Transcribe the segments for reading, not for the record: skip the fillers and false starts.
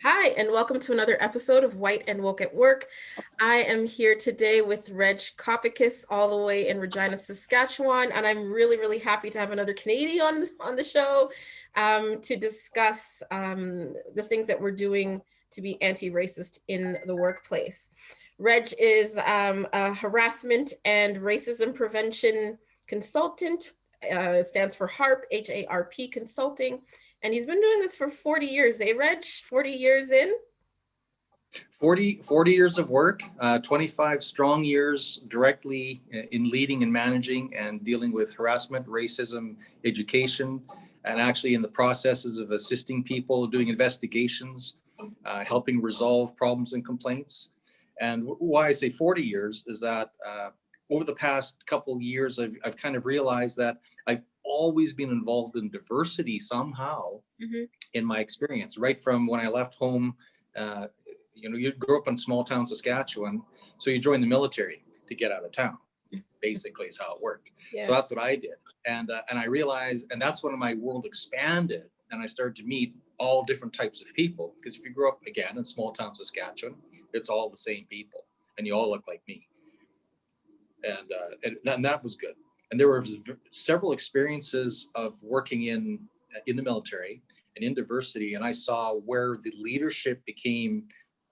Hi, and welcome to another episode of White and Woke at Work. I am here today with Reg Coppicus, all the way in Regina, Saskatchewan, and I'm really happy to have another Canadian on the show to discuss the things that we're doing to be anti-racist in the workplace. Reg is a harassment and racism prevention consultant. It stands for HARP, HARP Consulting. And he's been doing this for 40 years, eh, Reg? 40 years in? 40 years of work, 25 strong years directly in leading and managing and dealing with harassment, racism, education, and actually in the processes of assisting people, doing investigations, helping resolve problems and complaints. And why I say 40 years is that over the past couple of years, I've kind of realized that I've always been involved in diversity somehow in my experience, right from when I left home. You grew up in small town Saskatchewan, so you join the military to get out of town, basically is how it worked. Yeah. So that's what I did. And I realized, and that's when my world expanded and I started to meet all different types of people. Because if you grew up, again, in small town Saskatchewan, it's all the same people and you all look like me. And that was good. And there were several experiences of working in the military and in diversity. And I saw where the leadership became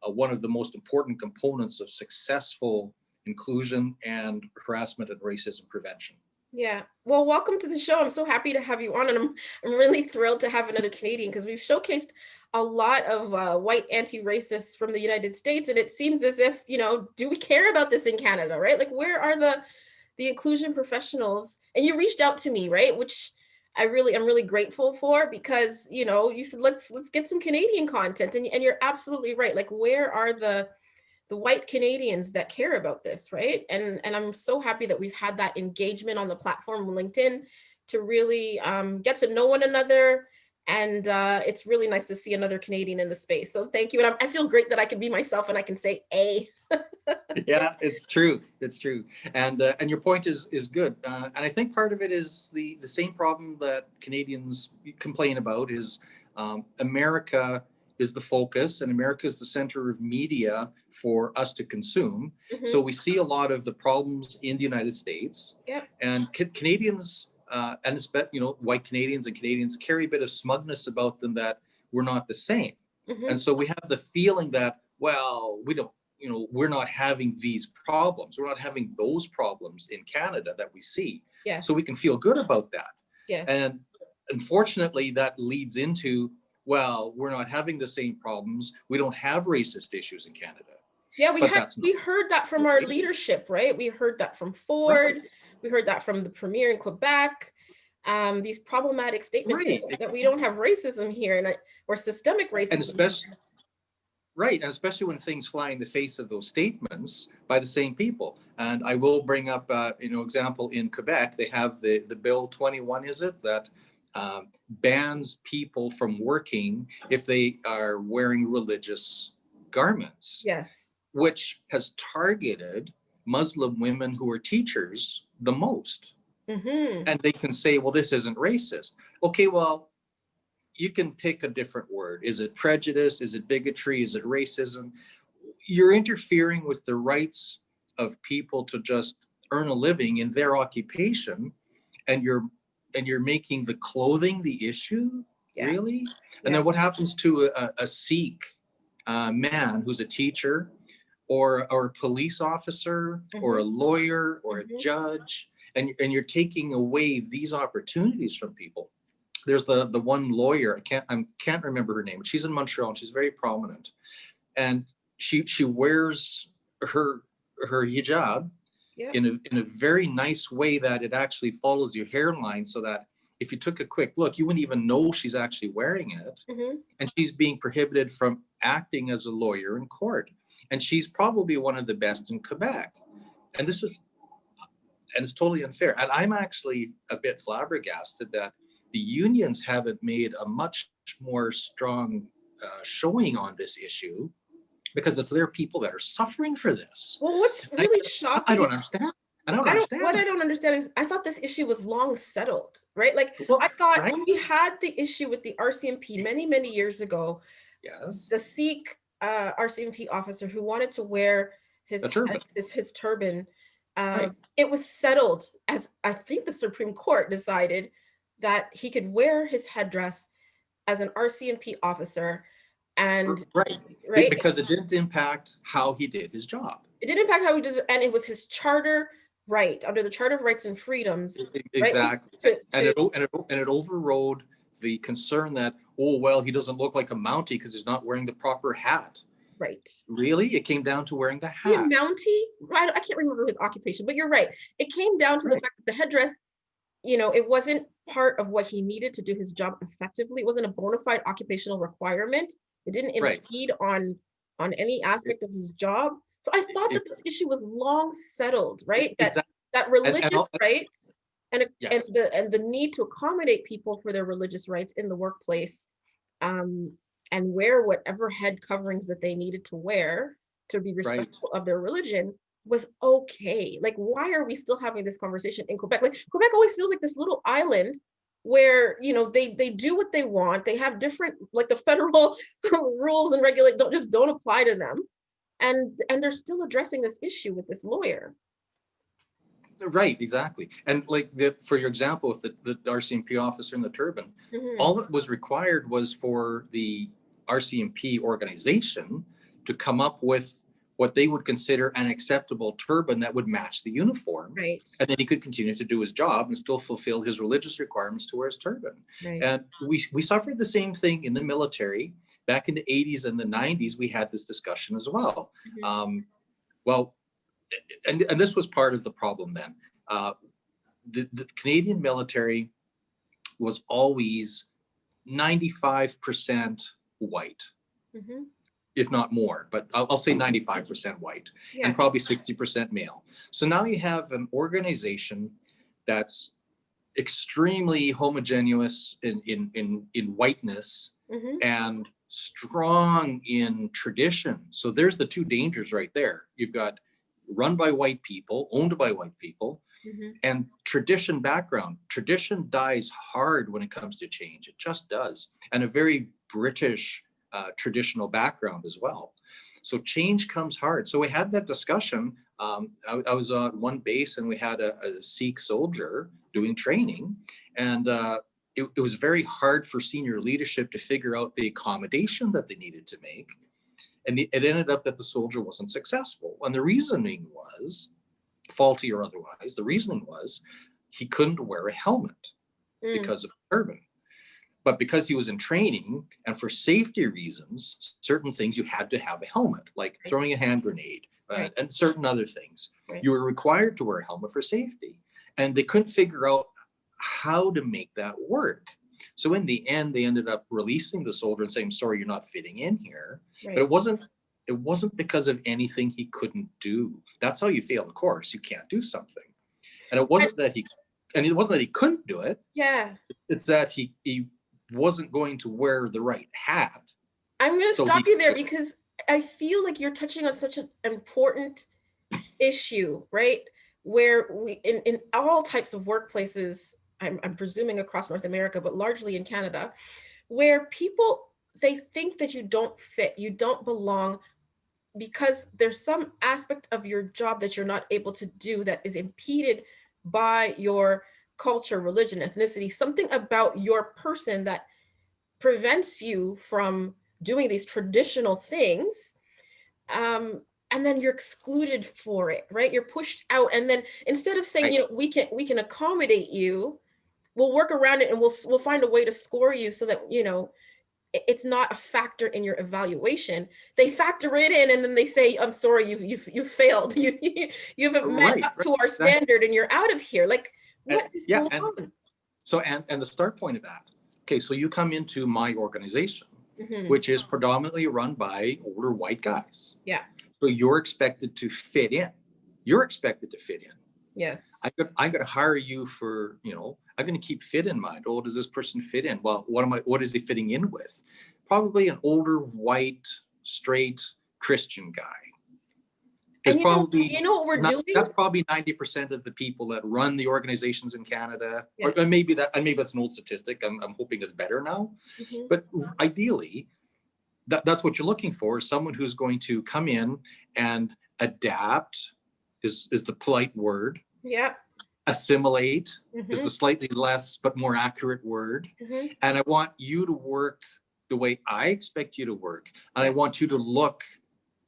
one of the most important components of successful inclusion and harassment and racism prevention. Yeah. Well, welcome to the show. I'm so happy to have you on, and I'm really thrilled to have another Canadian because we've showcased a lot of white anti-racists from the United States, and it seems as if, do we care about this in Canada, right? Like, where are the inclusion professionals? And you reached out to me, right? Which I'm really grateful for, because you said let's get some Canadian content, and you're absolutely right. Like, where are the white Canadians that care about this, right? And I'm so happy that we've had that engagement on the platform LinkedIn to really get to know one another. And it's really nice to see another Canadian in the space. So thank you. And I feel great that I can be myself and I can say A. Yeah, it's true. It's true. And your point is good. And I think part of it is the same problem that Canadians complain about is America is the focus, and America is the center of media for us to consume. So we see a lot of the problems in the United States. Yep. And Canadians, and white Canadians and Canadians carry a bit of smugness about them that we're not the same. And so we have the feeling that, well, we're not having these problems. We're not having those problems in Canada that we see. Yes. So we can feel good about that. Yes. And unfortunately, that leads into, well, we're not having the same problems. We don't have racist issues in Canada. Yeah, we heard that from our leadership, right? We heard that from Ford. Right. We heard that from the premier in Quebec. These problematic statements that we don't have racism here, or systemic racism. And especially when things fly in the face of those statements by the same people. And I will bring up, example in Quebec, they have the Bill 21, is it, that bans people from working if they are wearing religious garments. Yes. Which has targeted Muslim women who are teachers the most. And they can say, well, this isn't racist. Okay, well, you can pick a different word. Is it prejudice? Is it bigotry? Is it racism? You're interfering with the rights of people to just earn a living in their occupation, and you're making the clothing the issue, really? Yeah. And then what happens to a Sikh man who's a teacher, or a police officer, or a lawyer, or a judge, and you're taking away these opportunities from people? There's the one lawyer, I can't remember her name, but she's in Montreal and she's very prominent. And she wears her hijab in a very nice way that it actually follows your hairline, so that if you took a quick look, you wouldn't even know she's actually wearing it. And she's being prohibited from acting as a lawyer in court. And she's probably one of the best in Quebec. And it's totally unfair. And I'm actually a bit flabbergasted that the unions haven't made a much more strong showing on this issue, because it's their people that are suffering for this. Well, what's really shocking, I don't understand. What I don't understand is, I thought this issue was long settled, right? Like, I thought when we had the issue with the RCMP many years ago, Yes. The Sikh RCMP officer who wanted to wear A turban. his turban. Right. It was settled, as I think the Supreme Court decided, that he could wear his headdress as an RCMP officer, and Right. right, Because it didn't impact how he did his job. it didn't impact how he does it, and it was his charter right under the Charter of Rights and Freedoms, right? Exactly. And it overrode the concern that, oh, well, he doesn't look like a Mountie because he's not wearing the proper hat. Right. Really? It came down to wearing the He a hat. Mountie? I can't remember his occupation, but you're right. It came down to the fact that the headdress, it wasn't part of what he needed to do his job effectively. It wasn't a bona fide occupational requirement. It didn't impede on any aspect of his job. So I thought that this issue was long settled, right? Exactly. That religious rights and Yes. the need to accommodate people for their religious rights in the workplace, and wear whatever head coverings that they needed to wear to be respectful of their religion was okay. Like, why are we still having this conversation in Quebec? Like, Quebec always feels like this little island where they do what they want. They have different, like, the federal rules and regulations don't apply to them, and they're still addressing this issue with this lawyer. Right, exactly. And like for your example with the RCMP officer in the turban, all that was required was for the RCMP organization to come up with what they would consider an acceptable turban that would match the uniform. Right. And then he could continue to do his job and still fulfill his religious requirements to wear his turban. Right. And we suffered the same thing in the military. Back in the 80s and the 90s, we had this discussion as well. Well, and this was part of the problem then. The Canadian military was always 95% white, if not more, but I'll say 95% white, and probably 60% male. So now you have an organization that's extremely homogeneous in whiteness and strong in tradition. So there's the two dangers right there. You've got run by white people, owned by white people, and tradition background. Tradition dies hard when it comes to change. It just does. And a very British traditional background as well. So change comes hard. So we had that discussion. I was on one base and we had a Sikh soldier doing training, and it was very hard for senior leadership to figure out the accommodation that they needed to make. And it ended up that the soldier wasn't successful. And the reasoning was, faulty or otherwise, the reasoning was he couldn't wear a helmet because of the turban. But because he was in training and for safety reasons, certain things you had to have a helmet, like throwing a hand grenade and certain other things. You were required to wear a helmet for safety. And they couldn't figure out how to make that work. So in the end, they ended up releasing the soldier and saying, sorry, you're not fitting in here. But it wasn't because of anything he couldn't do. That's how you fail a course. You can't do something. And it wasn't that he couldn't do it. Yeah. It's that he wasn't going to wear the right hat. I'm going to stop you there because I feel like you're touching on such an important issue, right? Where we, in all types of workplaces, I'm presuming across North America, but largely in Canada, where people, they think that you don't fit, you don't belong, because there's some aspect of your job that you're not able to do that is impeded by your culture, religion, ethnicity, something about your person that prevents you from doing these traditional things. And then you're excluded for it, right? You're pushed out. And then instead of saying, we can accommodate you, we'll work around it and we'll find a way to score you so that, it's not a factor in your evaluation. They factor it in and then they say, I'm sorry, you failed. You haven't met up to our standard and you're out of here. Like, what is going on? So, and the start point of that, okay, so you come into my organization, which is predominantly run by older white guys. Yeah. So you're expected to fit in. You're expected to fit in. Yes. I'm going to hire you for, I'm going to keep fit in mind. Oh, does this person fit in? Well, what is he fitting in with? Probably an older, white, straight Christian guy. And you know what we're doing? That's probably 90% of the people that run the organizations in Canada. Yeah. Or maybe that's an old statistic. I'm hoping it's better now. But ideally, that's what you're looking for, someone who's going to come in and adapt is the polite word. Yeah. Assimilate is the slightly less but more accurate word. And I want you to work the way I expect you to work. And I want you to look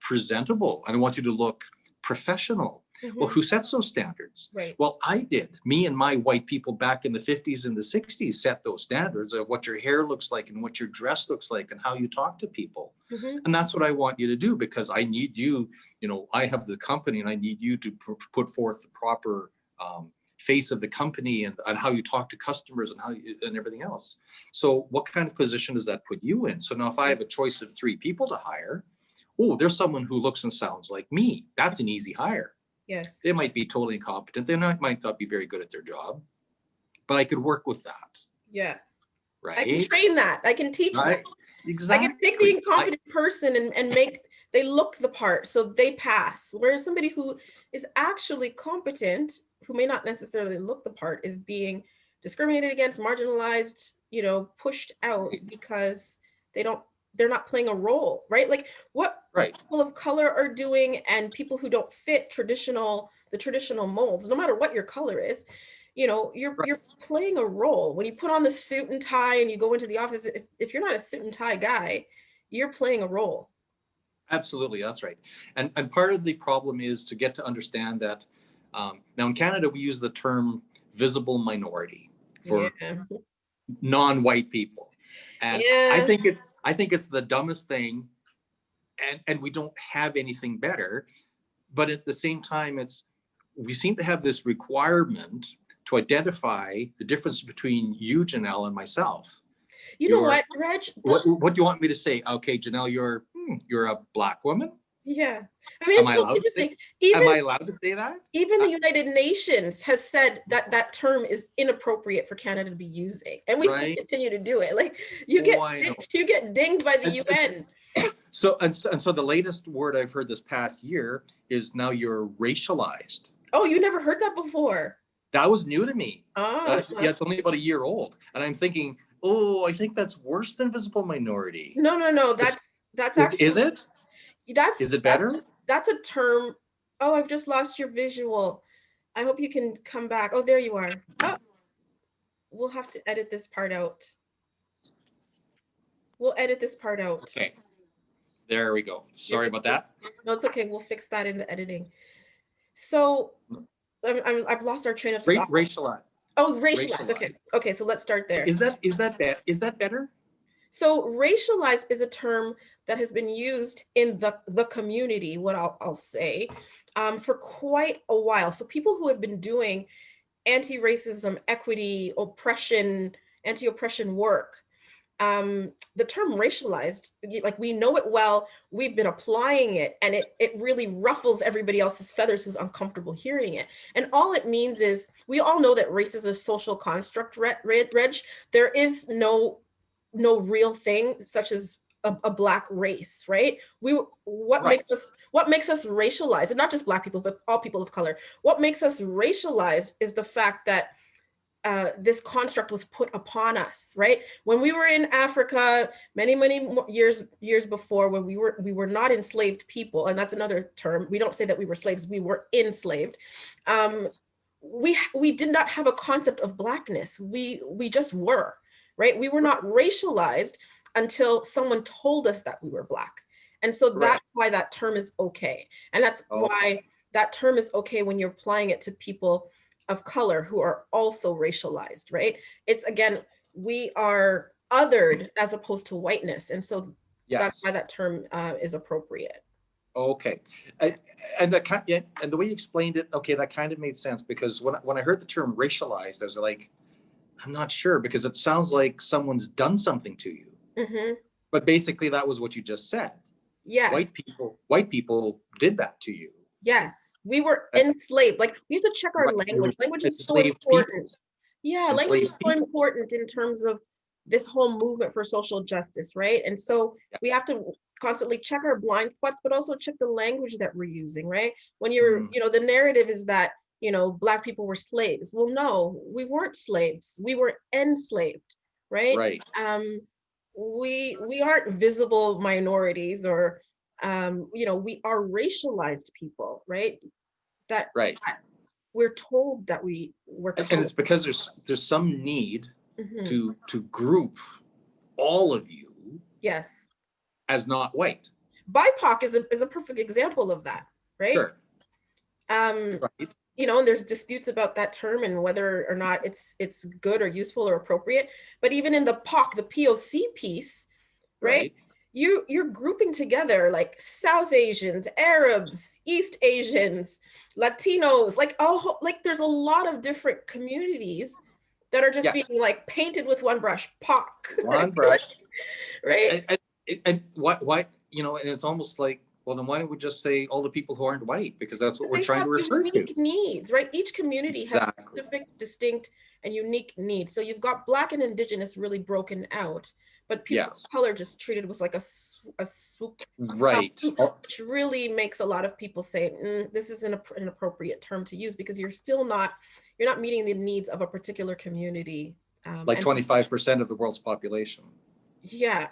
presentable. And I want you to look professional. Well, who sets those standards? Right. Well, I did. Me and my white people back in the 50s and the 60s set those standards of what your hair looks like and what your dress looks like and how you talk to people. And that's what I want you to do, because I need you, you know, I have the company and I need you to put forth the proper face of the company and how you talk to customers and and everything else. So what kind of position does that put you in? So now if I have a choice of 3 people to hire, oh, there's someone who looks and sounds like me. That's an easy hire. Yes. They might be totally incompetent. They might not be very good at their job, but I could work with that. Yeah. Right. I can train that. I can teach that. Exactly. I can take the incompetent person and make they look the part, so they pass. Whereas somebody who is actually competent, who may not necessarily look the part, is being discriminated against, marginalized, you know, pushed out because they're not playing a role, right? Like what people of color are doing and people who don't fit the traditional molds, no matter what your color is, you know, you're playing a role. When you put on the suit and tie and you go into the office, if you're not a suit and tie guy, you're playing a role. Absolutely, that's right. And part of the problem is to get to understand that now in Canada, we use the term visible minority for non-white people. And I think it's the dumbest thing, and we don't have anything better. But at the same time, we seem to have this requirement to identify the difference between you, Janelle, and myself. You know what, Reg? What do you want me to say? Okay, Janelle, you're a Black woman? Yeah. I mean, it's so interesting. Am I allowed to say that? Even the United Nations has said that that term is inappropriate for Canada to be using, and we still continue to do it. Like you get dinged by the UN. So the latest word I've heard this past year is now you're racialized. Oh, you never heard that before? That was new to me. Oh, yeah, it's only about a year old, and I'm thinking, oh, I think that's worse than visible minority. No. That's actually. Is it? Is it better? That's a term. Oh, I've just lost your visual. I hope you can come back. Oh, there you are. Oh, we'll have to edit this part out. We'll edit this part out. Okay. There we go. Sorry about that. No, it's okay. We'll fix that in the editing. So I've lost our train of thought. Racialized. Oh, racialized. Okay. So let's start there. Is that better? So racialized is a term that has been used in the community, what I'll say, for quite a while. So people who have been doing anti-racism, equity, oppression, anti-oppression work, the term racialized, like we know it well, we've been applying it, and it really ruffles everybody else's feathers who's uncomfortable hearing it. And all it means is, we all know that race is a social construct, Reg. There is no real thing such as a Black race, right? What makes us racialized, and not just Black people, but all people of color. What makes us racialized is the fact that this construct was put upon us, right? When we were in Africa, many years before, when we were not enslaved people, and that's another term. We don't say that we were slaves; we were enslaved. We did not have a concept of Blackness. We just were, right? We were not racialized until someone told us that we were Black. And so that's why that term is okay. And that's why that term is okay when you're applying it to people of color who are also racialized, right? It's, again, we are othered as opposed to whiteness. And so that's why that term is appropriate. Okay. And the way you explained it, okay, that kind of made sense, because when I heard the term racialized, I was like, I'm not sure, because it sounds like someone's done something to you. But basically that was what you just said. Yes. White people did that to you. Yes, we were enslaved. Like, we have to check our language. Language is so important. Yeah, language is so important in terms of this whole movement for social justice, right? And so we have to constantly check our blind spots, but also check the language that we're using, right? When you're, the narrative is that, Black people were slaves. Well, no, we weren't slaves. We were enslaved, right? Right. we aren't visible minorities, or we are racialized people, right? That, Right. that we're told that we're And it's colored. because there's some need Mhm. to group all of you Yes. as not white. BIPOC is a perfect example of that, right? Sure. Um, Right. and there's disputes about that term and whether or not it's good or useful or appropriate. But even in the POC piece, right? Right. You're grouping together like South Asians, Arabs, East Asians, Latinos, like like there's a lot of different communities that are just being Yes. like painted with one brush, POC, One brush. right? And why, and it's almost like, well, then why don't we just say all the people who aren't white? Because that's what we're They trying have to refer to. unique needs, right? Each community has Exactly. specific, distinct, and unique needs. So you've got Black and Indigenous really broken out, but people Yes. of color just treated with like a swoop, Right. which really makes a lot of people say, this isn't an appropriate term to use, because you're not meeting the needs of a particular community. Like And 25% of the world's population. yeah,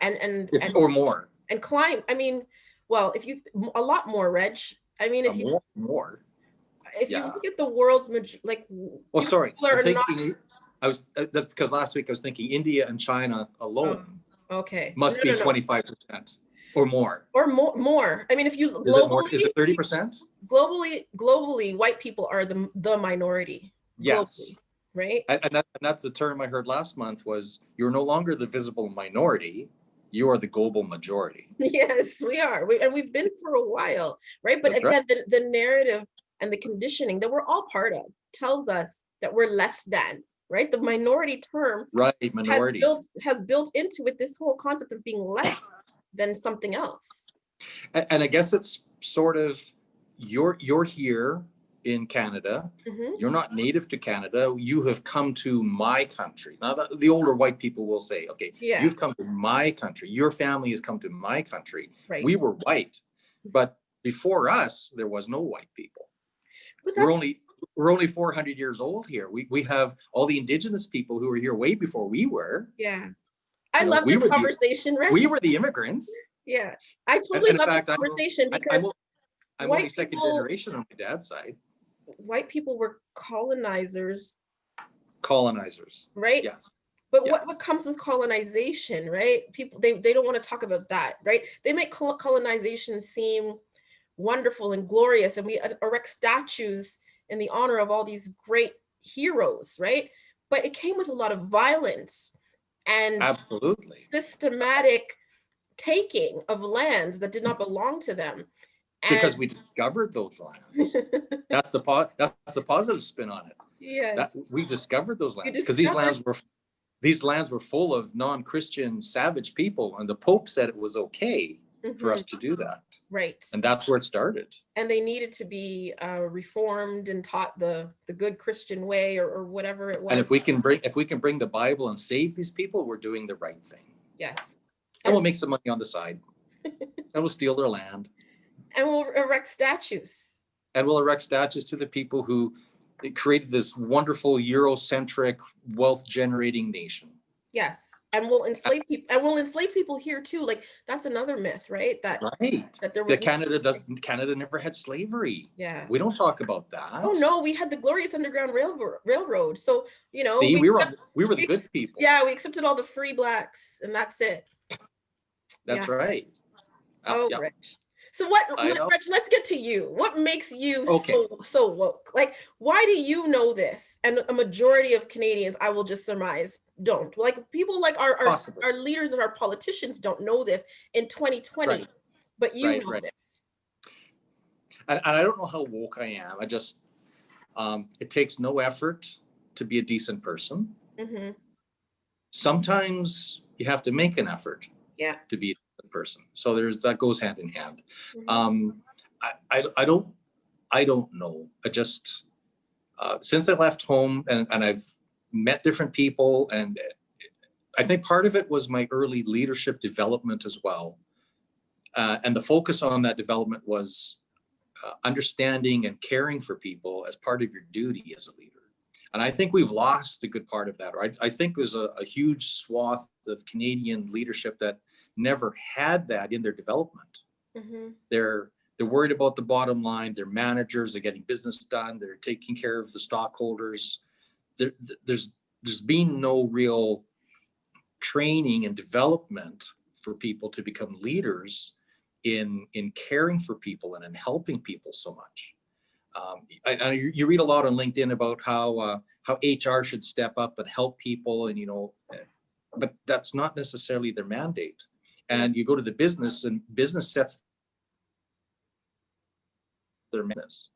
Or more. and climb. I mean, well, if you a lot more, Reg. I mean, More. if you Yeah. look at the world's like, Oh, sorry. people I'm are not. thinking. That's because last week I was thinking India and China alone Okay, must be no, 25% or more. or more. I mean, if you Is it more? globally, Is it 30%? globally, white people are the minority Yes. globally, right? And that's the term I heard last month was you're no longer the visible minority, you are the global majority. Yes, we are. And we've been for a while, right? But That's right. again, the narrative and the conditioning that we're all part of tells us that we're less than, right? The minority term Right, minority. has built into it this whole concept of being less than something else. And I guess it's sort of you're here in Canada. Mm-hmm. You're not native to Canada. You have come to my country. Now, the older white people will say, okay, Yeah, you've come to my country. Your family has come to my country. right. We were white, but before us, there was no white people. But We're only 400 years old here. We have all the indigenous people who were here way before we were. yeah, I love this conversation, right? We were the immigrants. Yeah, I totally love this fact, conversation because I'm only second generation on my dad's side. White people were colonizers, right? Yes. But yes. what comes with colonization, right? People, they don't want to talk about that, right? They make colonization seem wonderful and glorious, and we erect statues in the honor of all these great heroes, right? But it came with a lot of violence and absolutely systematic taking of lands that did not belong to them. Because we discovered those lands. that's the positive spin on it. Yes. That we discovered those lands because these lands were full of non-Christian savage people, and the Pope said it was okay for us to do that. Right. And that's where it started. And they needed to be reformed and taught the good Christian way, or whatever it was. And if we can bring the Bible and save these people, we're doing the right thing. Yes. And we'll make some money on the side. And we'll steal their land. And we'll erect statues. And we'll erect statues to the people who created this wonderful Eurocentric wealth-generating nation. Yes. And we'll enslave people. And we'll enslave people here too. Like, that's another myth, right? That there was Canada never had slavery. Yeah. We don't talk about that. Oh no, we had the glorious Underground Railroad. So, See, we were the good people. Yeah, we accepted all the free blacks, and that's it. That's right. Oh, yeah. Rich. So Rich, let's get to you. What makes you so woke? Like, why do you know this? And a majority of Canadians, I will just surmise, don't. Like, people like our leaders and our politicians don't know this in 2020, but you know this. And I don't know how woke I am. I just, it takes no effort to be a decent person. Mm-hmm. Sometimes you have to make an effort to be a decent person. So that goes hand in hand. Mm-hmm. I don't know. I just, since I left home and I've met different people, and I think part of it was my early leadership development as well. And the focus on that development was understanding and caring for people as part of your duty as a leader. And I think we've lost a good part of that. Right? I think there's a huge swath of Canadian leadership that never had that in their development. Mm-hmm. They're worried about the bottom line. They're managers. They're getting business done. They're taking care of the stockholders. There's been no real training and development for people to become leaders in caring for people and in helping people so much. You read a lot on LinkedIn about how HR should step up and help people, and but that's not necessarily their mandate. And you go to the business, and business sets their business.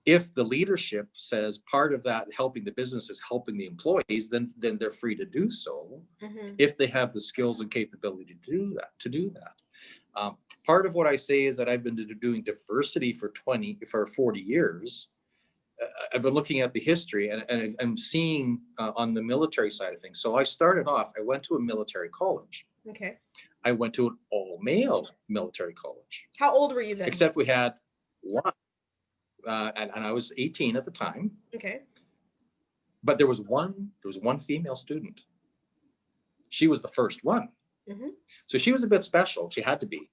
If the leadership says part of that helping the business is helping the employees, then they're free to do so, mm-hmm. if they have the skills and capability to do that. Part of what I say is that I've been doing diversity for 40 years. I've been looking at the history, and I'm seeing on the military side of things. So I started off, I went to a military college. Okay. I went to an all-male military college. How old were you then? Except we had one, and I was 18 at the time. Okay. But there was one female student. She was the first one. Mm-hmm. So she was a bit special. She had to be,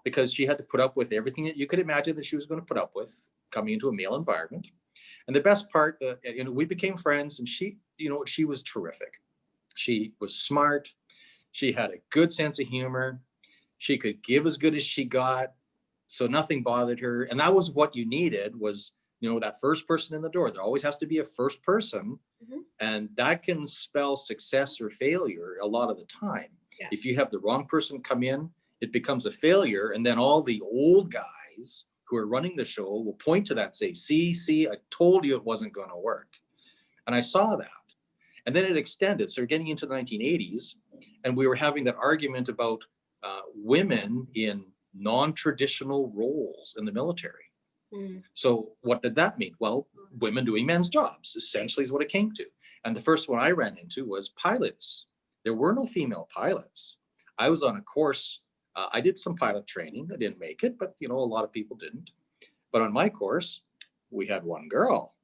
because she had to put up with everything that you could imagine that she was going to put up with coming into a male environment. And the best part, we became friends, and she was terrific. She was smart. She had a good sense of humor. She could give as good as she got. So nothing bothered her. And that was what you needed, was, that first person in the door. There always has to be a first person. Mm-hmm. And that can spell success or failure a lot of the time. Yeah. If you have the wrong person come in, it becomes a failure. And then all the old guys who are running the show will point to that and say, see, I told you it wasn't going to work. And I saw that. And then it extended. So we're getting into the 1980s, and we were having that argument about women in non-traditional roles in the military. Mm. So what did that mean? Well, women doing men's jobs, essentially, is what it came to. And the first one I ran into was pilots. There were no female pilots. I was on a course. I did some pilot training. I didn't make it, but a lot of people didn't. But on my course, we had one girl.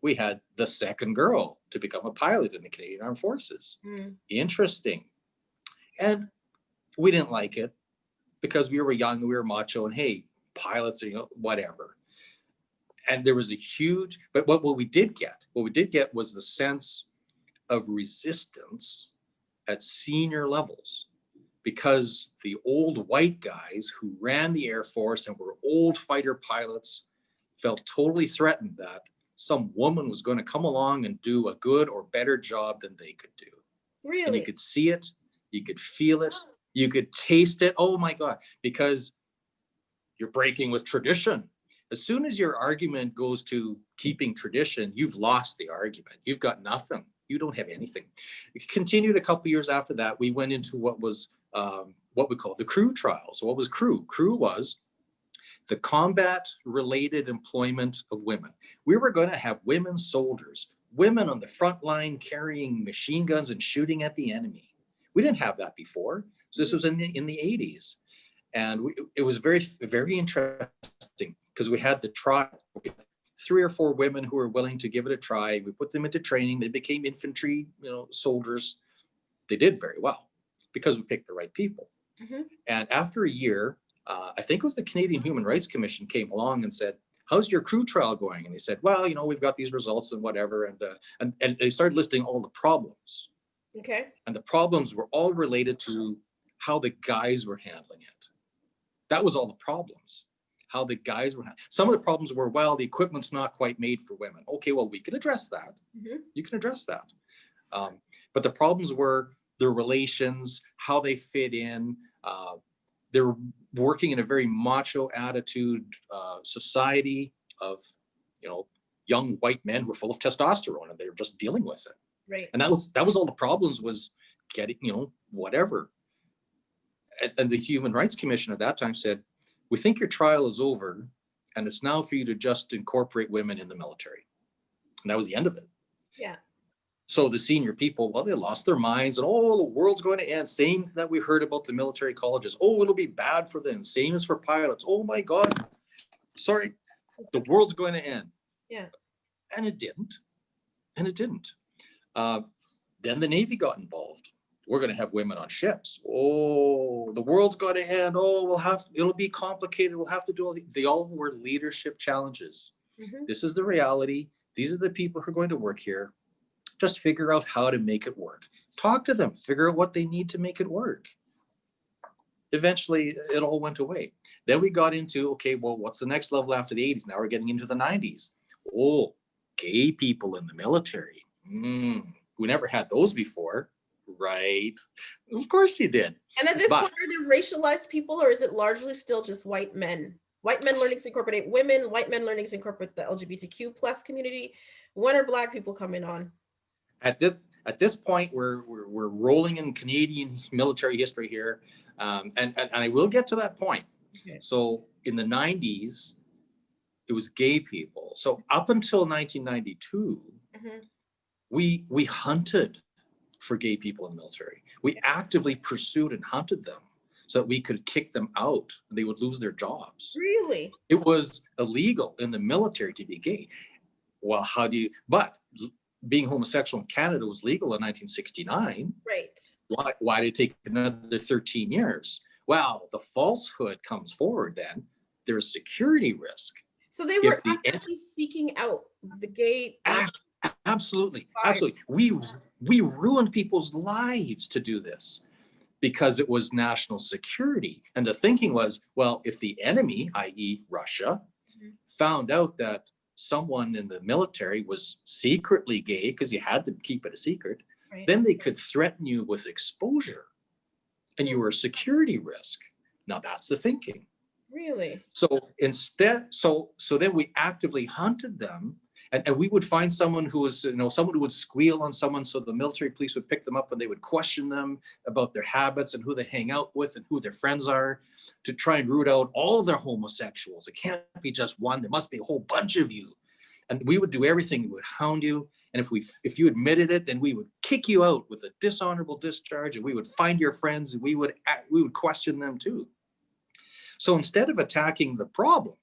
We had the second girl to become a pilot in the Canadian Armed Forces. Mm. Interesting. And we didn't like it, because we were young, we were macho, and hey, pilots, whatever. And there was a huge, but what we did get was the sense of resistance at senior levels, because the old white guys who ran the Air Force and were old fighter pilots felt totally threatened that some woman was going to come along and do a good or better job than they could do. Really? And you could see it, you could feel it, you could taste it. Oh my God, because you're breaking with tradition. As soon as your argument goes to keeping tradition, you've lost the argument. You've got nothing. You don't have anything. It continued a couple years after that. We went into what was what we call the crew trial. So what was crew? Crew was the combat-related employment of women. We were going to have women soldiers, women on the front line carrying machine guns and shooting at the enemy. We didn't have that before. So this was in the 80s. And it was very, very interesting, because we had the trial. 3 or 4 women who were willing to give it a try. We put them into training. They became infantry, soldiers. They did very well because we picked the right people. Mm-hmm. And after a year, I think it was the Canadian Human Rights Commission came along and said, "How's your crew trial going?" And they said, "Well, we've got these results and whatever." And they started listing all the problems. Okay. And the problems were all related to how the guys were handling it. That was all the problems. How the guys were. Some of the problems were, well, the equipment's not quite made for women. Okay, well, we can address that. Mm-hmm. You can address that. But the problems were the relations, how they fit in. They were working in a very macho attitude society of, young white men who were full of testosterone, and they were just dealing with it. Right. And that was all the problems, was getting, whatever. And the Human Rights Commission at that time said, "We think your trial is over, and it's now for you to just incorporate women in the military." And that was the end of it. Yeah. So the senior people, well, they lost their minds, and the world's going to end. Same that we heard about the military colleges. Oh, it'll be bad for them. Same as for pilots. Oh my God. Sorry, the world's going to end. Yeah. And it didn't. And it didn't. Then the Navy got involved. We're going to have women on ships. Oh, the world's got to end. Oh, it'll be complicated. We'll have to do they all were leadership challenges. This is the reality. These are the people who are going to work here. Just figure out how to make it work. Talk to them, figure out what they need to make it work. Eventually, it all went away. Then we got into, okay, well, what's the next level after the 80s? Now we're getting into the 90s. Oh, gay people in the military. We never had those before, right? Of course you did. And at this point, are there racialized people, or is it largely still just white men? White men learning to incorporate women, white men learning to incorporate the LGBTQ plus community. When are Black people coming on? At this point, we're rolling in Canadian military history here, and I will get to that point. Okay. So in the 90s, it was gay people. So up until 1992, we hunted for gay people in the military. We actively pursued and hunted them so that we could kick them out and they would lose their jobs. Really? It was illegal in the military to be gay. Well, but being homosexual in Canada was legal in 1969. Right. Why did it take another 13 years? Well, the falsehood comes forward then. There's security risk. So they were actively seeking out the gay. Absolutely. We ruined people's lives to do this because it was national security. And the thinking was, well, if the enemy, i.e. Russia, found out that someone in the military was secretly gay, because you had to keep it a secret, then they could threaten you with exposure and you were a security risk. Now that's the thinking. Really? So instead, so then we actively hunted them, and we would find someone who was, someone who would squeal on someone, so the military police would pick them up and they would question them about their habits and who they hang out with and who their friends are, to try and root out all their homosexuals. It can't be just one. There must be a whole bunch of you. And we would do everything. We would hound you. And if you admitted it, then we would kick you out with a dishonorable discharge, and we would find your friends and we would question them too. So instead of attacking the problem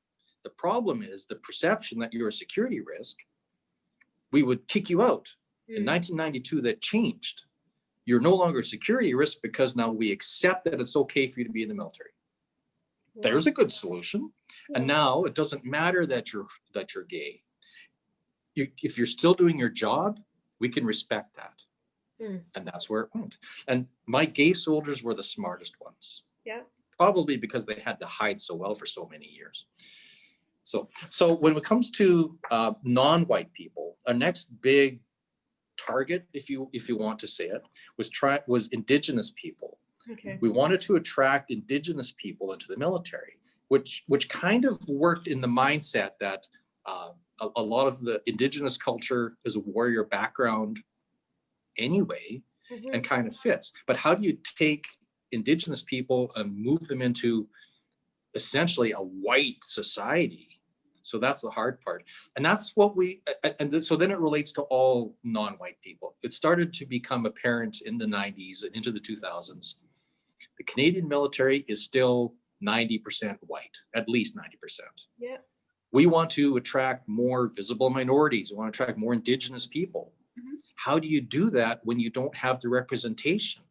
is the perception that you're a security risk, we would kick you out. In 1992, that changed. You're no longer a security risk because now we accept that it's okay for you to be in the military. There's a good solution. And now it doesn't matter that you're gay. If you're still doing your job, we can respect that. And that's where it went. And my gay soldiers were the smartest ones. Yeah. Probably because they had to hide so well for so many years. So when it comes to non-white people, our next big target, if you want to say it, was Indigenous people. Okay. We wanted to attract Indigenous people into the military, which kind of worked in the mindset that a lot of the Indigenous culture is a warrior background anyway, and kind of fits. But how do you take Indigenous people and move them into essentially a white society? So that's the hard part. And that's what so then it relates to all non-white people. It started to become apparent in the 90s and into the 2000s. The Canadian military is still 90% white, at least 90%. Yeah. We want to attract more visible minorities. We want to attract more Indigenous people. How do you do that when you don't have the representation?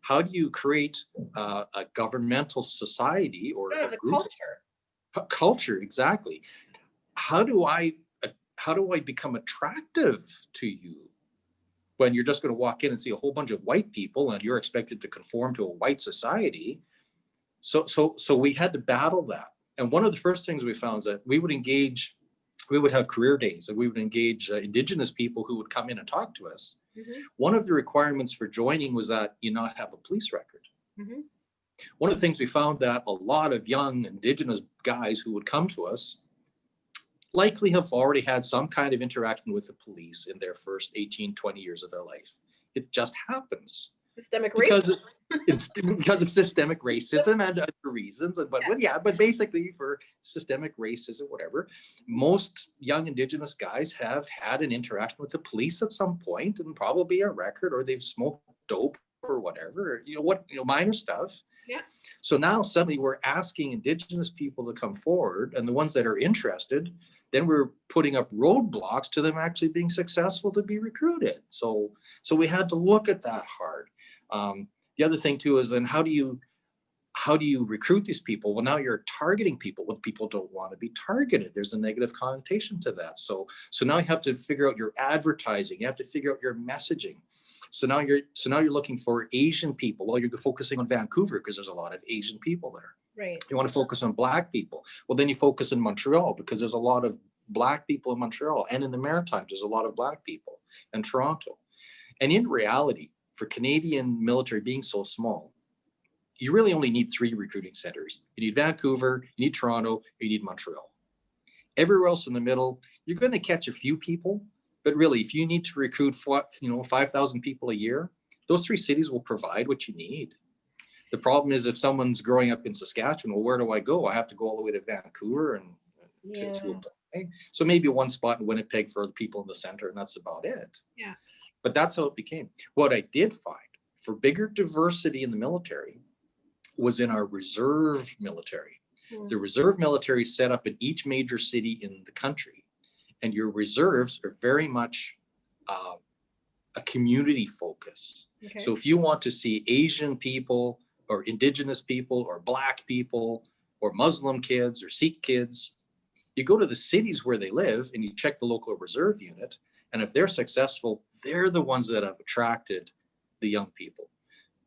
How do you create a governmental society or a group? Culture, exactly. How do I become attractive to you when you're just going to walk in and see a whole bunch of white people and you're expected to conform to a white society? So we had to battle that. And one of the first things we found is that we would have career days, and we would engage Indigenous people who would come in and talk to us. One of the requirements for joining was that you not have a police record. One of the things we found that a lot of young Indigenous guys who would come to us likely have already had some kind of interaction with the police in their first 18, 20 years of their life. It just happens. Systemic racism. Because of systemic racism and other reasons. But basically for systemic racism, whatever, most young Indigenous guys have had an interaction with the police at some point, and probably a record, or they've smoked dope or whatever, minor stuff. Yeah. So now suddenly we're asking Indigenous people to come forward, and the ones that are interested then we're putting up roadblocks to them actually being successful to be recruited. So we had to look at that hard. The other thing too is then how do you recruit these people? Well, now you're targeting people when people don't want to be targeted. There's a negative connotation to that. So now you have to figure out your advertising. You have to figure out your messaging. So now you're looking for Asian people. Well, you're focusing on Vancouver because there's a lot of Asian people there. Right. You want to focus on Black people. Well, then you focus in Montreal because there's a lot of Black people in Montreal, and in the Maritimes, there's a lot of Black people, and Toronto. And in reality, for Canadian military being so small, you really only need 3 recruiting centers. You need Vancouver, you need Toronto, you need Montreal. Everywhere else in the middle, you're going to catch a few people, but really, if you need to recruit 5,000 people a year, those 3 cities will provide what you need. The problem is if someone's growing up in Saskatchewan, well, where do I go? I have to go all the way to Vancouver and to apply. So maybe one spot in Winnipeg for the people in the center, and that's about it. Yeah. But that's how it became. What I did find for bigger diversity in the military was in our reserve military. The reserve military set up in each major city in the country, and your reserves are very much a community focus. Okay. So if you want to see Asian people or Indigenous people or Black people or Muslim kids or Sikh kids, you go to the cities where they live and you check the local reserve unit. And if they're successful, they're the ones that have attracted the young people.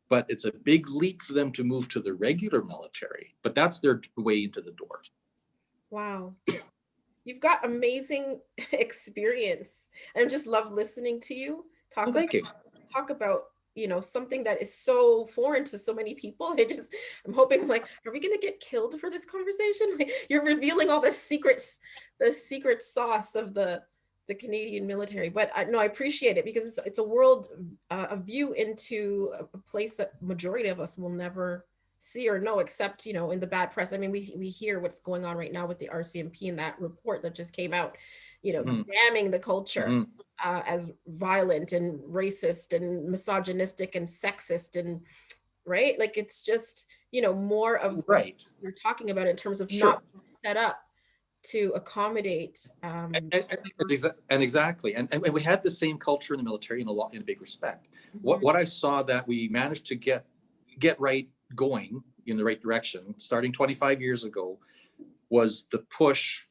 But it's a big leap for them to move to the regular military, but that's their way into the door. Wow. You've got amazing experience. I just love listening to you talk about, something that is so foreign to so many people. I'm hoping, like, are we going to get killed for this conversation? Like, you're revealing all the secret sauce of the Canadian military. But I appreciate it because it's a world, a view into a place that majority of us will never see or know, except, in the bad press. I mean, we hear what's going on right now with the RCMP and that report that just came out, damning the culture as violent and racist and misogynistic and sexist and right. Like, it's just, more of what you're talking about in terms of not set up to accommodate and exactly and we had the same culture in the military in a big respect. What I saw that we managed to get right going in the right direction starting 25 years ago was the push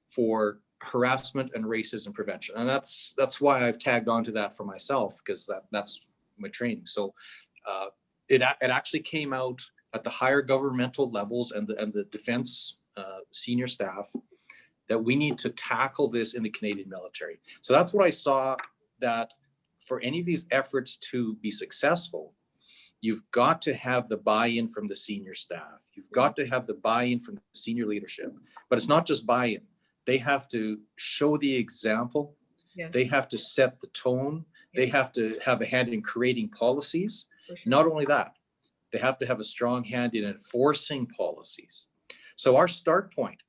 for harassment and racism prevention, and that's why I've tagged on to that for myself, because that's my training. So it actually came out at the higher governmental levels and the defense senior staff that we need to tackle this in the Canadian military. So that's what I saw, that for any of these efforts to be successful, you've got to have the buy-in from the senior staff. You've got to have the buy-in from the senior leadership. But it's not just buy-in. They have to show the example. Yes. They have to set the tone. They have to have a hand in creating policies. Sure. Not only that, they have to have a strong hand in enforcing policies. So our start point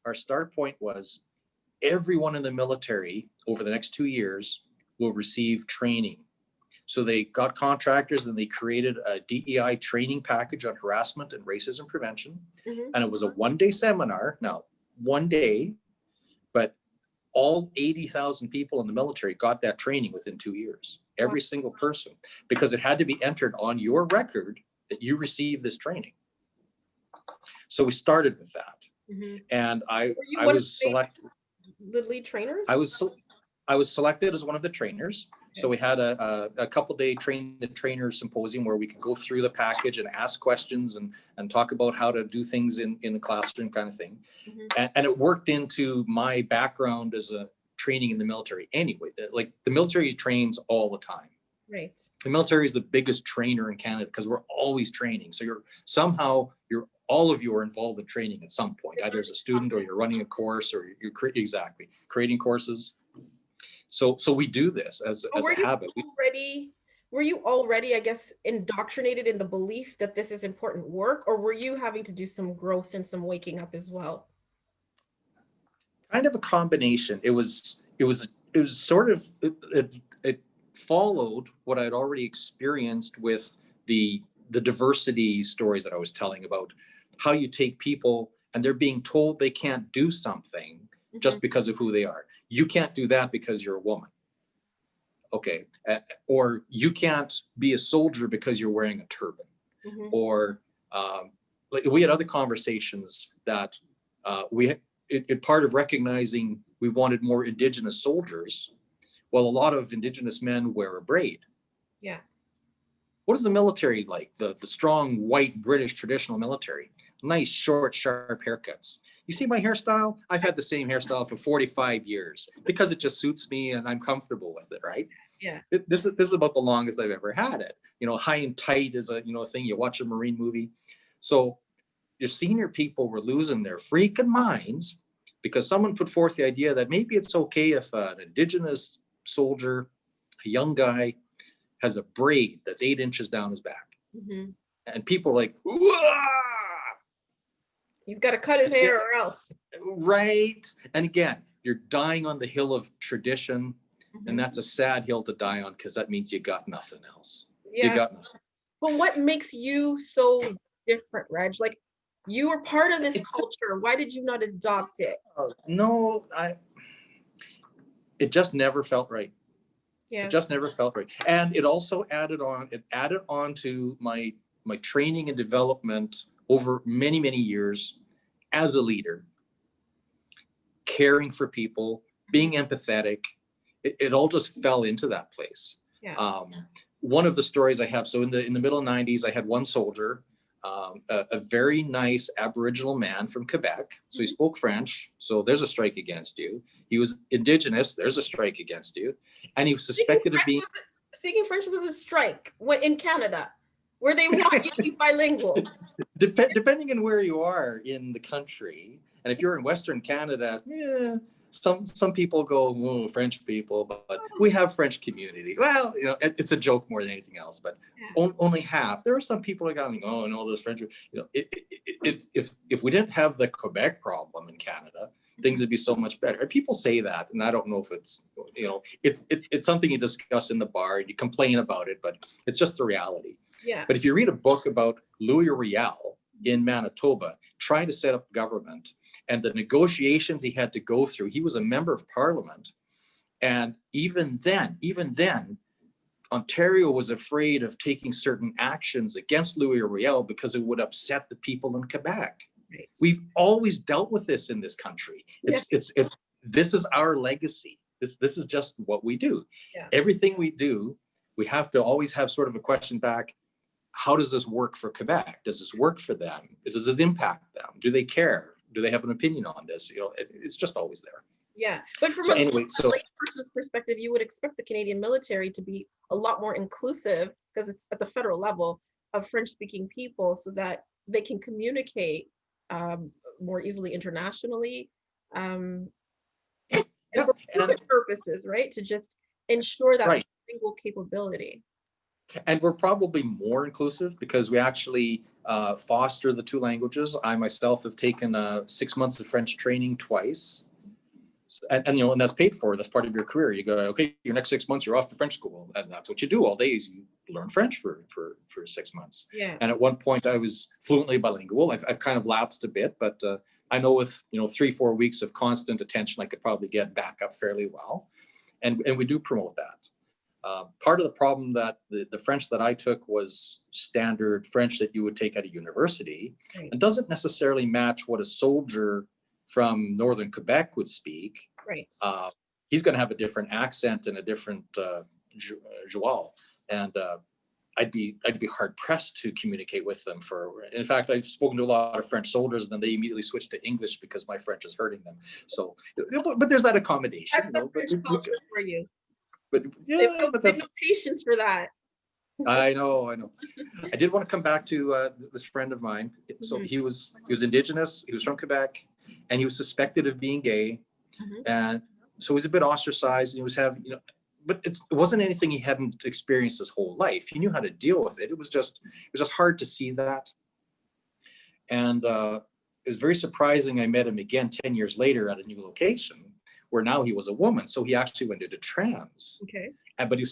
was everyone in the military over the next 2 years will receive training. So they got contractors and they created a DEI training package on harassment and racism prevention. And it was a 1-day seminar. Now, 1 day, but all 80,000 people in the military got that training within 2 years. Every single person, because it had to be entered on your record that you received this training. So we started with that. And I was selected. The lead trainers? I was selected as one of the trainers. Okay. So we had a couple-day train the trainer symposium where we could go through the package and ask questions and talk about how to do things in the classroom kind of thing. And it worked into my background as a training in the military anyway. Like, the military trains all the time. Right. The military is the biggest trainer in Canada because we're always training. So all of you are involved in training at some point, either as a student or you're running a course or you're creating courses. So we do this as a habit. Were you already, I guess, indoctrinated in the belief that this is important work, or were you having to do some growth and some waking up as well? Kind of a combination. It was sort of, it followed what I'd already experienced with the diversity stories that I was telling about how you take people and they're being told they can't do something, just because of who they are. You can't do that because you're a woman. Okay. Or you can't be a soldier because you're wearing a turban. Or like we had other conversations that part of recognizing we wanted more Indigenous soldiers. Well, a lot of Indigenous men wear a braid. Yeah. What is the military like? The strong white British traditional military. Nice, short, sharp haircuts. You see my hairstyle? I've had the same hairstyle for 45 years because it just suits me and I'm comfortable with it, right? Yeah. This is about the longest I've ever had it. You know, high and tight is a thing. You watch a Marine movie. So your senior people were losing their freaking minds because someone put forth the idea that maybe it's okay if an Indigenous soldier, a young guy, has a braid that's 8 inches down his back. And people are like, whoa! He's got to cut his hair or else. Right. And again, you're dying on the hill of tradition. And that's a sad hill to die on because that means you got nothing else. Yeah. You got nothing. But what makes you so different, Reg? Like, you were part of this culture. Why did you not adopt it? No, it just never felt right. Yeah. It just never felt right. And it also added on to my training and development over many, many years as a leader, caring for people, being empathetic. It all just fell into that place. Yeah. One of the stories I have, so in the middle 90s, I had one soldier, a very nice Aboriginal man from Quebec. So he spoke French. So there's a strike against you. He was Indigenous. There's a strike against you. And he was suspected of being... Speaking French was a strike in Canada, where they want you to be bilingual. Depending on where you are in the country. And if you're in Western Canada, some people go, French people, but we have French community. Well, it's a joke more than anything else, but only half. There are some people that go, oh, no, those French, if we didn't have the Quebec problem in Canada, things would be so much better. And people say that, and I don't know if it's, it's something you discuss in the bar and you complain about it, but it's just the reality. Yeah. But if you read a book about Louis Riel in Manitoba trying to set up government and the negotiations he had to go through, he was a member of parliament. And even then, Ontario was afraid of taking certain actions against Louis Riel because it would upset the people in Quebec. Right. We've always dealt with this in this country. This is our legacy. This is just what we do. Yeah. Everything we do, we have to always have sort of a question back. How does this work for Quebec? Does this work for them? Does this impact them? Do they care? Do they have an opinion on this? It's just always there. Yeah, but from a person's perspective, you would expect the Canadian military to be a lot more inclusive because it's at the federal level of French-speaking people, so that they can communicate more easily internationally, and for other purposes, right? To just ensure that single capability. And we're probably more inclusive because we actually foster the 2 languages. I myself have taken 6 months of French training twice. And that's paid for. That's part of your career. You go, okay, your next 6 months, you're off to French school. And that's what you do all day is you learn French for 6 months. Yeah. And at one point I was fluently bilingual. I've kind of lapsed a bit, but I know with 3-4 weeks of constant attention, I could probably get back up fairly well. And we do promote that. Part of the problem that the French that I took was standard French that you would take at a university, and doesn't necessarily match what a soldier from northern Quebec would speak. Right. He's going to have a different accent and a different joual, and I'd be hard pressed to communicate with them. In fact, I've spoken to a lot of French soldiers, and then they immediately switch to English because my French is hurting them. So, but there's that accommodation. That's the French culture for you. But that's no patience for that. I know. I did want to come back to this friend of mine. So he was Indigenous. He was from Quebec, and he was suspected of being gay, and so he was a bit ostracized. And he was having, but it wasn't anything he hadn't experienced his whole life. He knew how to deal with it. It was just hard to see that, and it was very surprising. I met him again 10 years later at a new location, where now he was a woman. So he actually went into trans. Okay. But he was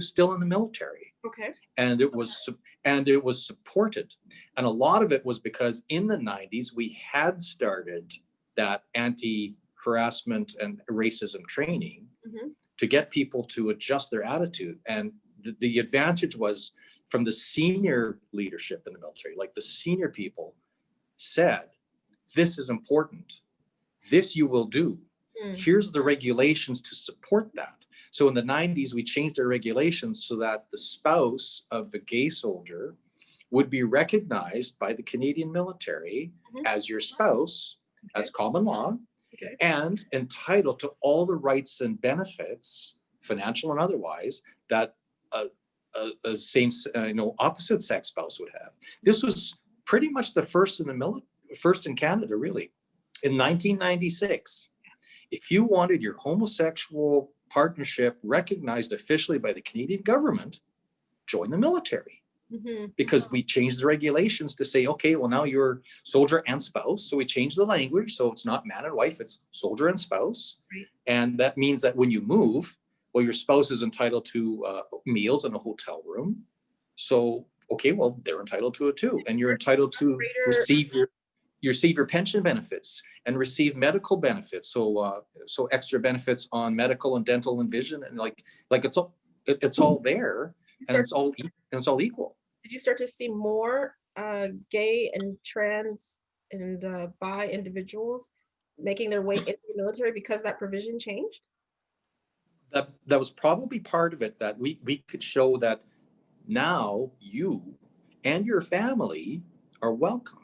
still in the military. Okay. And it was supported. And a lot of it was because in the 90s, we had started that harassment and racism training to get people to adjust their attitude. And the advantage was from the senior leadership in the military, like the senior people said, this is important. This you will do. Here's the regulations to support that. So in the 90s, we changed our regulations so that the spouse of a gay soldier would be recognized by the Canadian military as your spouse, as common law, and entitled to all the rights and benefits, financial and otherwise, that a same, opposite sex spouse would have. This was pretty much the first in Canada, really. In 1996, if you wanted your homosexual partnership recognized officially by the Canadian government, join the military. Because we changed the regulations to say, okay, well, now you're soldier and spouse. So we changed the language. So it's not man and wife, it's soldier and spouse. And that means that when you move, well, your spouse is entitled to meals in a hotel room. So, okay, well, they're entitled to it too. And you're entitled to receive your pension benefits and receive medical benefits. So extra benefits on medical and dental and vision, and like it's all there, and it's all equal. Did you start to see more gay and trans and bi individuals making their way into the military because that provision changed? That was probably part of it, that we could show that now you and your family are welcome.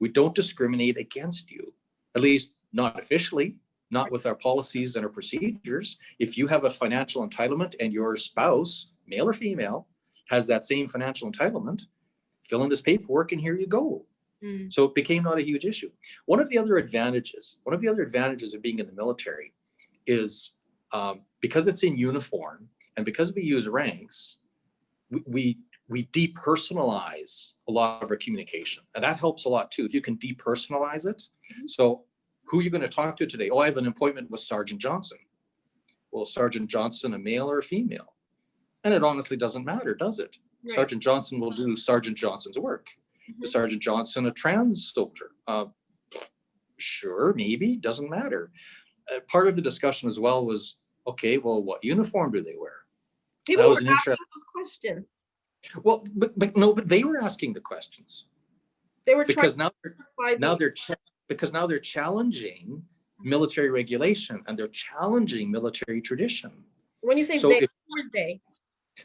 We don't discriminate against you, at least not officially, not with our policies and our procedures. If you have a financial entitlement and your spouse, male or female, has that same financial entitlement, fill in this paperwork and here you go. So it became not a huge issue. One of the other advantages of being in the military is because it's in uniform and because we use ranks, we depersonalize a lot of our communication, and that helps a lot too. If you can depersonalize it. So who are you going to talk to today? Oh, I have an appointment with Sergeant Johnson. Well, Sergeant Johnson, a male or a female? And it honestly doesn't matter, does it? Right. Sergeant Johnson will do Sergeant Johnson's work. Is Sergeant Johnson a trans soldier? Sure, maybe, doesn't matter. Part of the discussion as well was, okay, well, what uniform do they wear? People were asking those questions. Well, but they were asking the questions. They were because now they're challenging military regulation and they're challenging military tradition. When you say so they, who are they?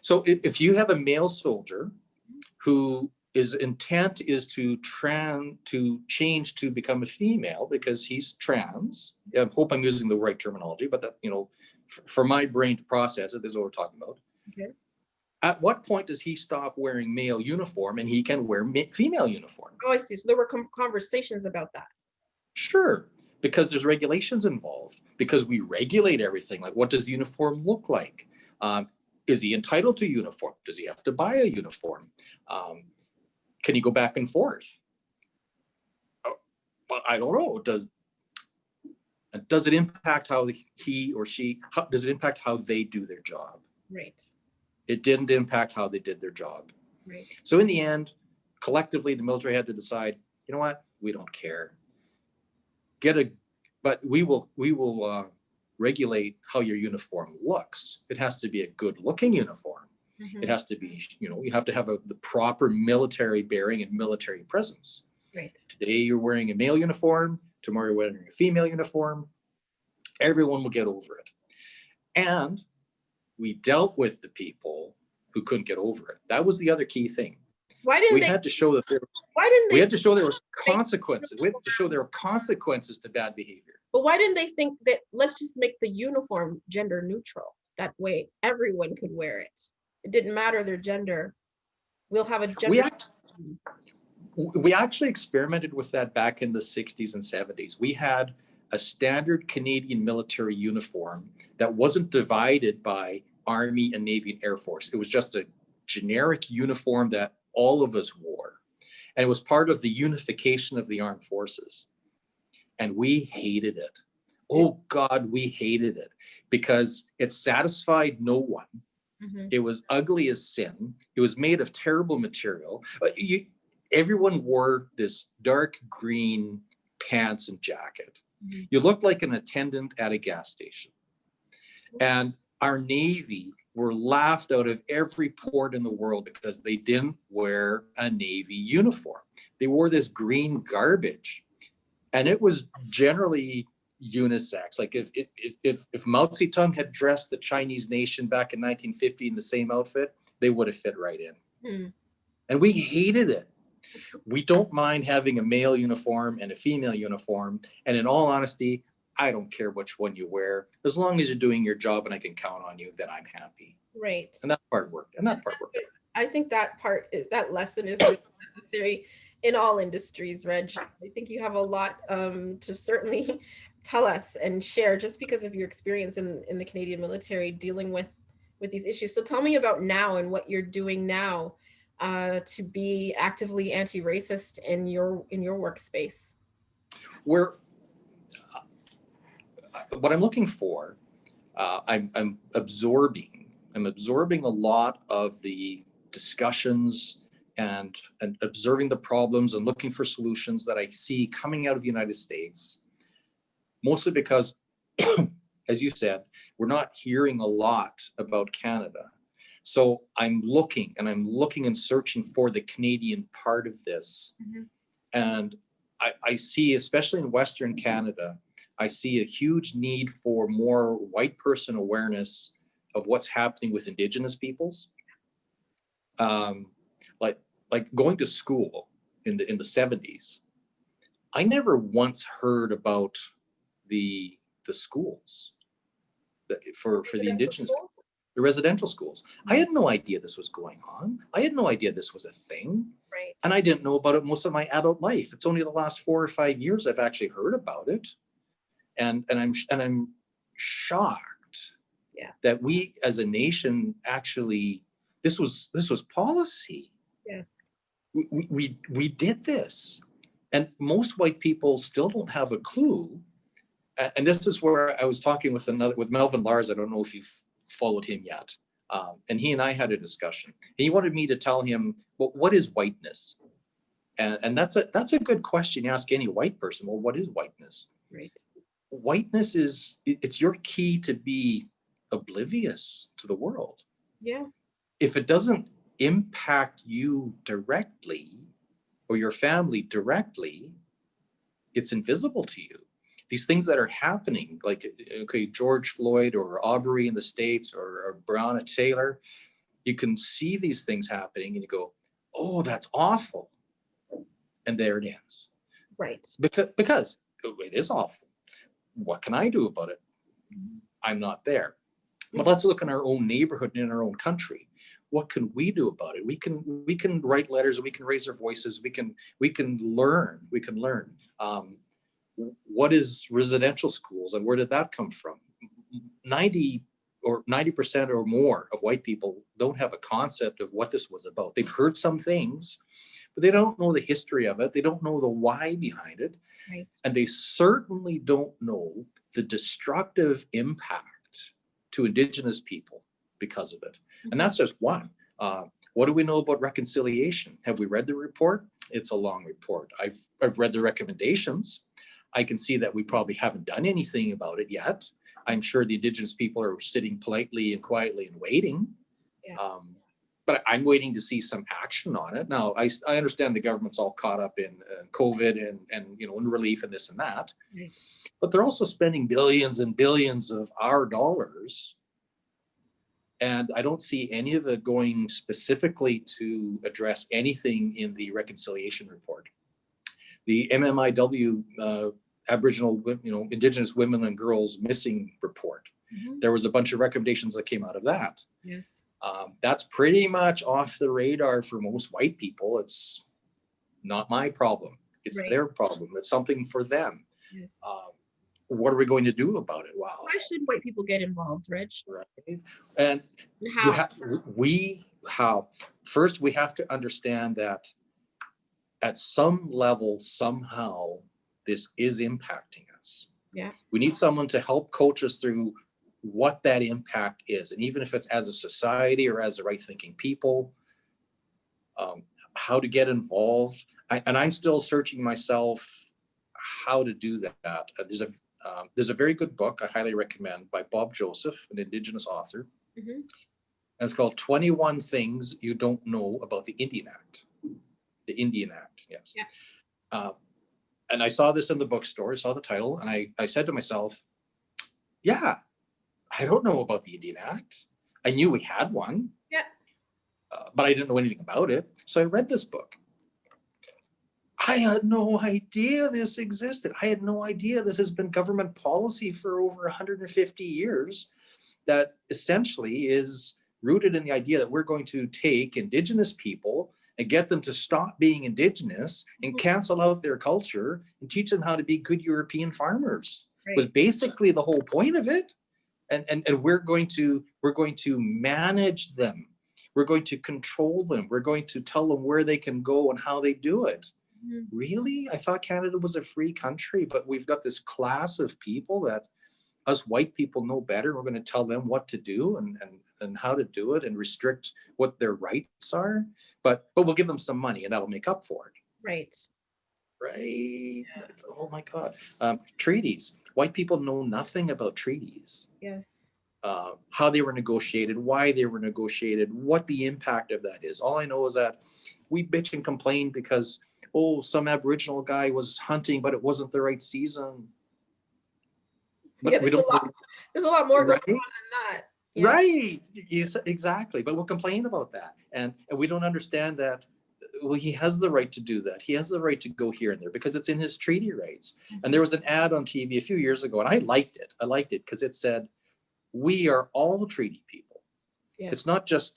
So if you have a male soldier who his intent is to change to become a female because he's trans, I hope I'm using the right terminology, but that, for my brain to process it, this is what we're talking about. Okay. At what point does he stop wearing male uniform and he can wear female uniform? Oh, I see. So there were conversations about that. Sure, because there's regulations involved, because we regulate everything. Like, what does the uniform look like? Is he entitled to uniform? Does he have to buy a uniform? Can he go back and forth? Well, I don't know. Does it impact how he or she, does it impact how they do their job? Right. It didn't impact how they did their job. Right. So in the end, collectively, the military had to decide, you know what, we don't care. But we will regulate how your uniform looks. It has to be a good looking uniform. It has to be, you have to have the proper military bearing and military presence. Right. Today you're wearing a male uniform, tomorrow you're wearing a female uniform. Everyone will get over it. And we dealt with the people who couldn't get over it. That was the other key thing. Why didn't we had to show that we had to show there was consequences. We had to show there were consequences to bad behavior. But why didn't they think that let's just make the uniform gender neutral? That way everyone could wear it. It didn't matter their gender. We'll have a gender. We actually experimented with that back in the 60s and 70s. We had a standard Canadian military uniform that wasn't divided by Army and Navy and Air Force. It was just a generic uniform that all of us wore. And it was part of the unification of the armed forces. And we hated it. Oh God, we hated it because it satisfied no one. It was ugly as sin. It was made of terrible material. Everyone wore this dark green pants and jacket. You looked like an attendant at a gas station. And our Navy were laughed out of every port in the world because they didn't wear a Navy uniform. They wore this green garbage. And it was generally unisex. Like if Mao Zedong had dressed the Chinese nation back in 1950 in the same outfit, they would have fit right in. And we hated it. We don't mind having a male uniform and a female uniform. And in all honesty, I don't care which one you wear. As long as you're doing your job and I can count on you, then I'm happy. Right. And that part worked. I think that lesson is really necessary in all industries, Reg. I think you have a lot to certainly tell us and share just because of your experience in the Canadian military dealing with these issues. So tell me about now and what you're doing now to be actively anti-racist in your workspace. What I'm looking for, I'm absorbing a lot of the discussions and observing the problems and looking for solutions that I see coming out of the United States, mostly because, as you said, we're not hearing a lot about Canada. So I'm looking and searching for the Canadian part of this. And I see, especially in Western Canada, I see a huge need for more white person awareness of what's happening with Indigenous peoples. Like going to school in the 70s, I never once heard about the schools for the Indigenous people, the residential schools. I had no idea this was going on. I had no idea this was a thing. Right. And I didn't know about it most of my adult life. It's only the last 4 or 5 years I've actually heard about it. And I'm shocked that we as a nation actually, this was policy. Yes. We did this. And most white people still don't have a clue. And this is where I was talking with Melvin Lars. I don't know if you've followed him yet. And he and I had a discussion. He wanted me to tell him, well, what is whiteness? And that's a good question you ask any white person. Well, what is whiteness? Right. Whiteness it's your key to be oblivious to the world. Yeah. If it doesn't impact you directly or your family directly, it's invisible to you. These things that are happening, like, okay, George Floyd or Aubrey in the States or Breonna Taylor, you can see these things happening and you go, oh, that's awful. And there it ends. Right. Because it is awful. What can I do about it? I'm not there. But let's look in our own neighborhood and in our own country. What can we do about it? We can write letters. We can raise our voices. We can learn. What is residential schools and where did that come from? 90% or more of white people don't have a concept of what this was about. They've heard some things, but they don't know the history of it. They don't know the why behind it. Right. And they certainly don't know the destructive impact to Indigenous people because of it. And that's just one. What do we know about reconciliation? Have we read the report? It's a long report. I've read the recommendations. I can see that we probably haven't done anything about it yet. I'm sure the Indigenous people are sitting politely and quietly and waiting. Yeah. But I'm waiting to see some action on it. Now, I understand the government's all caught up in COVID and in relief and this and that. Right. But they're also spending billions and billions of our dollars. And I don't see any of it going specifically to address anything in the reconciliation report. The MMIW Aboriginal, Indigenous women and girls missing report. There was a bunch of recommendations that came out of that. Yes. That's pretty much off the radar for most white people. It's not my problem. It's their problem. It's something for them. Yes. What are we going to do about it? Wow. Why should white people get involved, Reg? Right. And how? First, we have to understand that at some level, somehow, this is impacting us. Yeah. We need someone to help coach us through what that impact is. And even if it's as a society or as the right thinking people, how to get involved. And I'm still searching myself how to do that. There's a very good book I highly recommend by Bob Joseph, an Indigenous author. Mm-hmm. And it's called 21 Things You Don't Know About the Indian Act. The Indian Act, yes. Yeah. And I saw this in the bookstore, I saw the title, and I said to myself, yeah, I don't know about the Indian Act. I knew we had one. Yeah. But I didn't know anything about it. So I read this book. I had no idea this existed. I had no idea this has been government policy for over 150 years that essentially is rooted in the idea that we're going to take Indigenous people and get them to stop being Indigenous and cancel out their culture and teach them how to be good European farmers. Right. Was basically the whole point of it. And we're going to manage them. We're going to control them. We're going to tell them where they can go and how they do it. Mm-hmm. Really? I thought Canada was a free country, but we've got this class of people that us white people know better. We're going to tell them what to do and how to do it and restrict what their rights are. But we'll give them some money and that'll make up for it. Right. Right. Yeah. Oh my God. Treaties. White people know nothing about treaties. Yes. How they were negotiated, why they were negotiated, what the impact of that is. All I know is that we bitch and complain because, some Aboriginal guy was hunting, but it wasn't the right season. But yeah, there's a lot more going on than that. Yeah. Right. Yes, exactly. But we'll complain about that. And we don't understand that, he has the right to do that. He has the right to go here and there because it's in his treaty rights. Mm-hmm. And there was an ad on TV a few years ago, and I liked it. I liked it because it said, we are all treaty people. Yes. It's not just,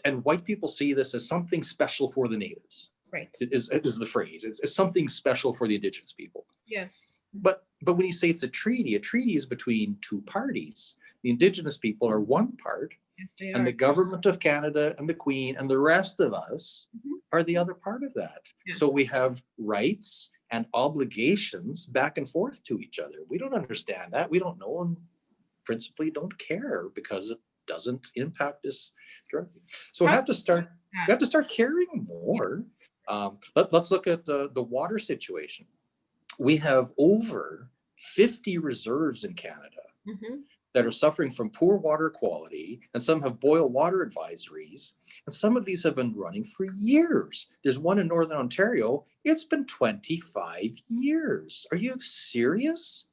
and white people see this as something special for the natives. Right. It is the phrase. It's something special for the Indigenous people. Yes. But when you say it's a treaty is between two parties. The Indigenous people are one part. Yes, they are. And the government of Canada and the Queen and the rest of us are the other part of that. Yeah. So we have rights and obligations back and forth to each other. We don't understand that. We don't know and principally don't care because it doesn't impact us directly. So we have to start caring more. Let's look at the water situation. We have over 50 reserves in Canada that are suffering from poor water quality, and some have boil water advisories, and some of these have been running for years. There's one in Northern Ontario. It's been 25 years. Are you serious?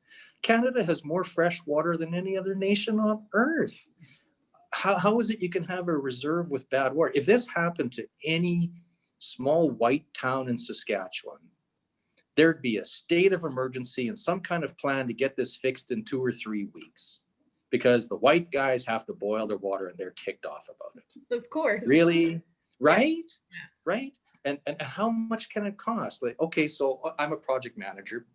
Canada has more fresh water than any other nation on earth. How is it you can have a reserve with bad water? If this happened to any small white town in Saskatchewan, there'd be a state of emergency and some kind of plan to get this fixed in 2 or 3 weeks because the white guys have to boil their water and they're ticked off about it. Of course. Really? Right? Yeah. Right? And how much can it cost? Like, okay, so I'm a project manager.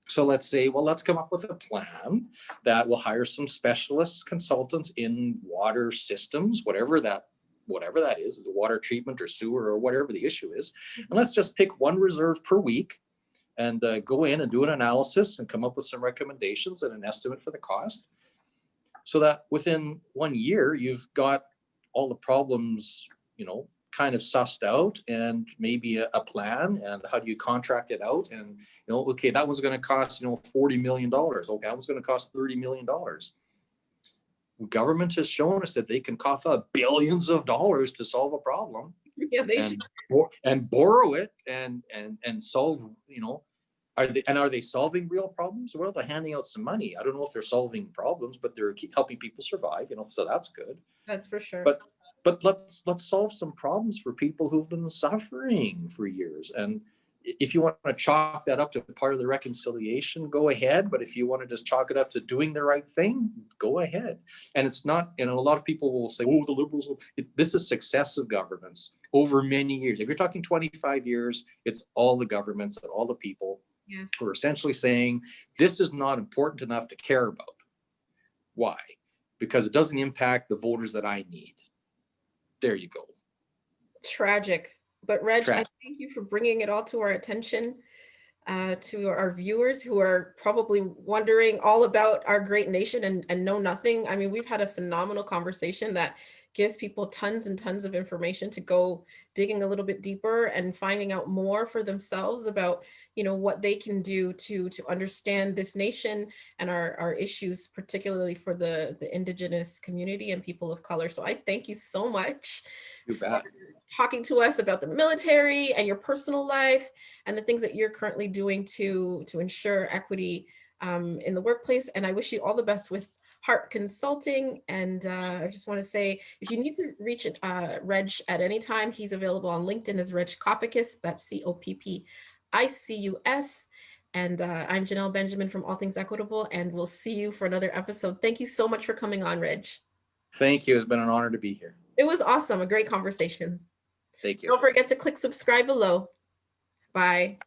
So let's say, let's come up with a plan that will hire some specialist consultants in water systems, whatever that is, the water treatment or sewer or whatever the issue is. And let's just pick one reserve per week and go in and do an analysis and come up with some recommendations and an estimate for the cost. So that within 1 year, you've got all the problems, kind of sussed out and maybe a plan and how do you contract it out and, okay, that was going to cost, $40 million. Okay, that was going to cost $30 million. Government has shown us that they can cough up billions of dollars to solve a problem. Yeah, and borrow it and solve, are they solving real problems? Well, they're handing out some money. I don't know if they're solving problems, but they're helping people survive, so that's good. That's for sure. But let's solve some problems for people who've been suffering for years. And if you want to chalk that up to part of the reconciliation, go ahead. But if you want to just chalk it up to doing the right thing, go ahead. And it's not, a lot of people will say, the Liberals, this is successive governments over many years. If you're talking 25 years, it's all the governments and all the people who are essentially saying, this is not important enough to care about. Why? Because it doesn't impact the voters that I need. There you go. Tragic. But Reg, I thank you for bringing it all to our attention, to our viewers who are probably wondering all about our great nation and know nothing. I mean, we've had a phenomenal conversation that gives people tons and tons of information to go digging a little bit deeper and finding out more for themselves about, what they can do to understand this nation and our issues, particularly for the indigenous community and people of color. So I thank you so much You for bet. talking to us about the military and your personal life and the things that you're currently doing to ensure equity in the workplace. And I wish you all the best with HARP Consulting. And I just want to say, if you need to reach Reg at any time, he's available on LinkedIn as Reg Coppicus. That's Coppicus. And I'm Janelle Benjamin from All Things Equitable, and we'll see you for another episode. Thank you so much for coming on, Reg. Thank you. It's been an honor to be here. It was awesome. A great conversation. Thank you. Don't forget to click subscribe below. Bye.